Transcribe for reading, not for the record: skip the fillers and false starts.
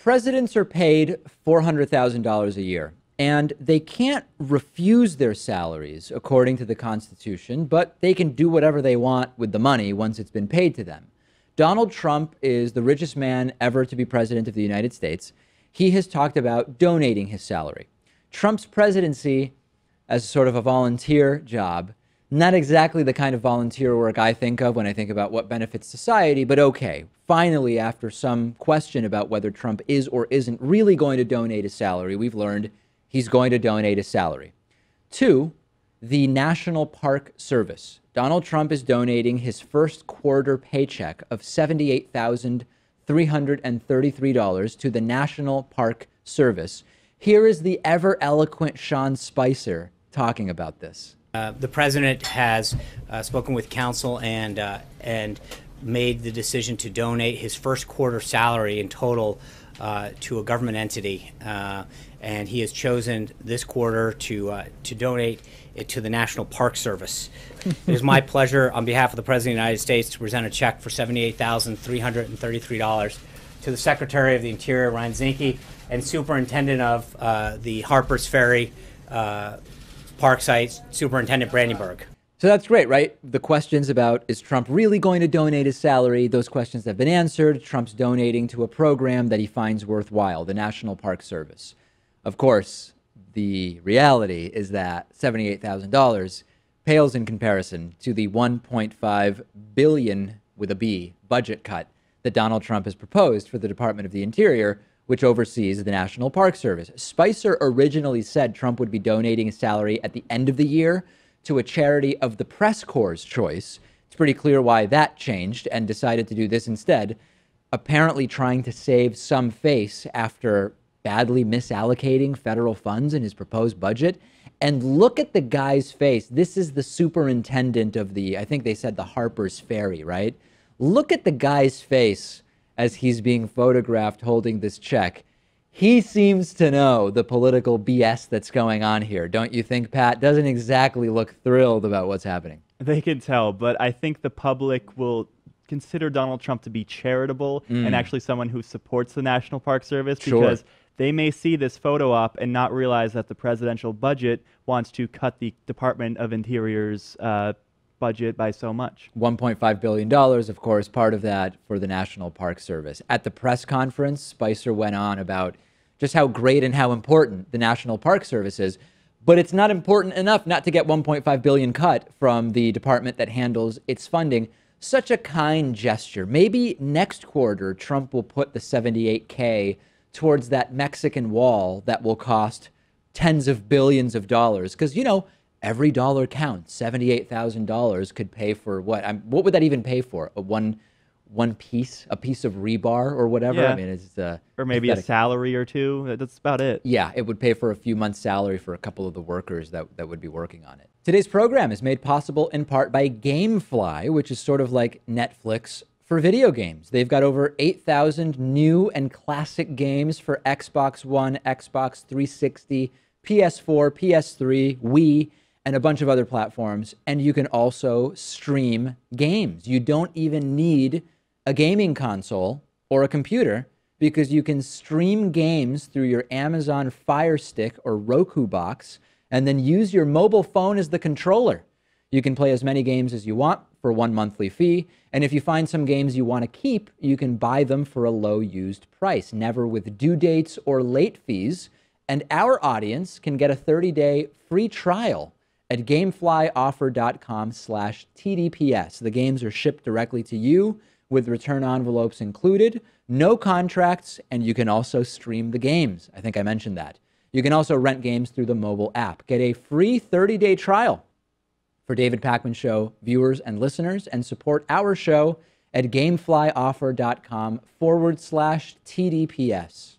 Presidents are paid $400,000 a year, and they can't refuse their salaries according to the Constitution, but they can do whatever they want with the money once it's been paid to them. Donald Trump is the richest man ever to be president of the United States. He has talked about donating his salary. Trump's presidency, as sort of a volunteer job, not exactly the kind of volunteer work I think of when I think about what benefits society, but okay. Finally, after some question about whether Trump is or isn't really going to donate his salary, we've learned he's going to donate his salary to the National Park Service. Donald Trump is donating his first quarter paycheck of $78,333 to the National Park Service. Here is the ever eloquent Sean Spicer talking about this. The president has spoken with counsel and made the decision to donate his first quarter salary in total to a government entity, and he has chosen this quarter to donate it to the National Park Service. It is my pleasure, on behalf of the President of the United States, to present a check for $78,333 to the Secretary of the Interior, Ryan Zinke, and Superintendent of the Harpers Ferry Park site, Superintendent Brandenburg. So that's great, right? The questions about, is Trump really going to donate his salary? Those questions have been answered. Trump's donating to a program that he finds worthwhile, the National Park Service. Of course, the reality is that $78,000 pales in comparison to the $1.5 billion with a B budget cut that Donald Trump has proposed for the Department of the Interior, which oversees the National Park Service. Spicer originally said Trump would be donating his salary at the end of the year to a charity of the press corps' choice. It's pretty clear why that changed and decided to do this instead, apparently trying to save some face after badly misallocating federal funds in his proposed budget. And look at the guy's face. This is the superintendent of the, I think they said the Harpers Ferry, right? Look at the guy's face as he's being photographed holding this check. He seems to know the political BS that's going on here. Don't you think, Pat? Doesn't exactly look thrilled about what's happening. They can tell, but I think the public will consider Donald Trump to be charitable and actually someone who supports the National Park Service, because they may see this photo op and not realize that the presidential budget wants to cut the Department of Interior's budget by so much. $1.5 billion, of course, part of that for the National Park Service. At the press conference, Spicer went on about just how great and how important the National Park Service is, but it's not important enough not to get $1.5 billion cut from the department that handles its funding. Such a kind gesture. Maybe next quarter, Trump will put the $78K towards that Mexican wall that will cost tens of billions of dollars, because, you know, every dollar counts. $78,000 could pay for what? What would that even pay for? A piece of rebar or whatever? Yeah. I mean, it's or maybe pathetic. A salary or two. That's about it. Yeah, it would pay for a few months' salary for a couple of the workers that would be working on it. Today's program is made possible in part by Gamefly, which is sort of like Netflix for video games. They've got over 8,000 new and classic games for Xbox One, Xbox 360, PS4, PS3, Wii, and a bunch of other platforms. And you can also stream games. You don't even need a gaming console or a computer, because you can stream games through your Amazon Fire Stick or Roku box and then use your mobile phone as the controller. You can play as many games as you want for one monthly fee. And if you find some games you want to keep, you can buy them for a low used price, never with due dates or late fees. And our audience can get a 30-day free trial at gameflyoffer.com/TDPS. The games are shipped directly to you with return envelopes included, no contracts, and you can also stream the games. I think I mentioned that. You can also rent games through the mobile app. Get a free 30-day trial for David Pakman Show viewers and listeners, and support our show at gameflyoffer.com/TDPS.